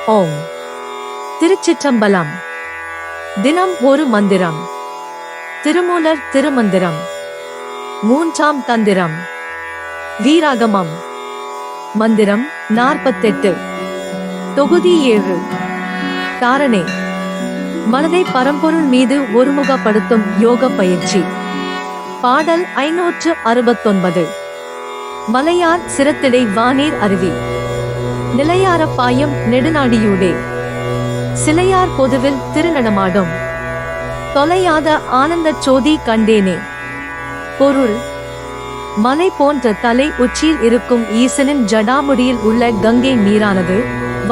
ஓம் திருச்சிற்றம்பலம். தினம் ஒரு மந்திரம். திருமூலர் திருமந்திரம். மூன்றாம் தந்திரம். வீராகமம். மந்திரம் 48. தொகுதி 7. தாரணை. மனதை பரம்பொருள் மீது ஒருமுகப்படுத்தும் யோக பயிற்சி. பாடல் 569. மலையார் சிரத்திடை வானீர் அருவி. நிலையார பாயம் நெடுநாடியூடே. சிலையார் பொதுவில் திருநடமாடும். தொலையாத ஆனந்தச் சோதி கண்டேனே. பொருள்: மலை போன்ற தலை உச்சியில் இருக்கும் ஈசனின் ஜடாமுடியில் உள்ள கங்கை நீரானது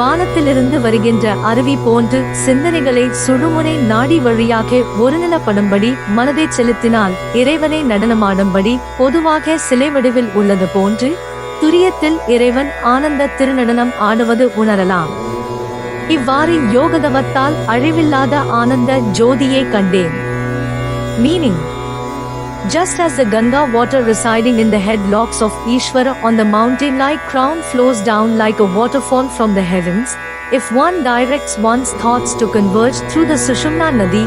வானத்திலிருந்து வருகின்ற அருவி போன்று சிந்தனைகளை சுடுமுனை நாடி வழியாக ஒருநிலப்படும்படி மனதை செலுத்தினால் இறைவனை நடனமாடும்படி பொதுவாக சிலை வடிவில் உள்ளது போன்று துரியத்தில் இறைவன் ஆனந்த திருநடனம் ஆடுவது உணரலாம். இவ்வாறு யோகதவத்தால் அழிவில்லாத ஆனந்த ஜோதியை கண்டேன். Meaning: just as the Ganga water residing in the headlocks of Ishvara on the mountain-like crown flows down like a waterfall from the heavens, if one directs one's thoughts to converge through the Sushumna Nadi,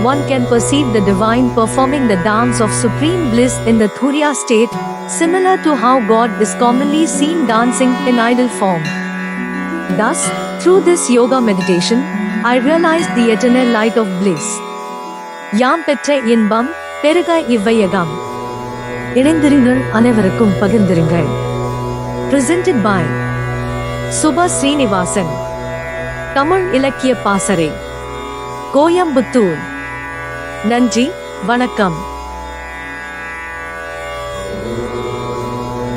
one can perceive the divine performing the dance of supreme bliss in the Turiya state, similar to how God is commonly seen dancing in idol form. Thus, through this yoga meditation, I realized the eternal light of bliss. யாம் பெற்ற இன்பம் பெருக இவ்வையகம். இணைந்திருங்கள், அனைவருக்கும் பகிர்ந்திருங்கள். Presented by Subha Srinivasan. Tamil இலக்கிய பாசறை, கோயம்புத்தூர். நன்றி, வணக்கம்.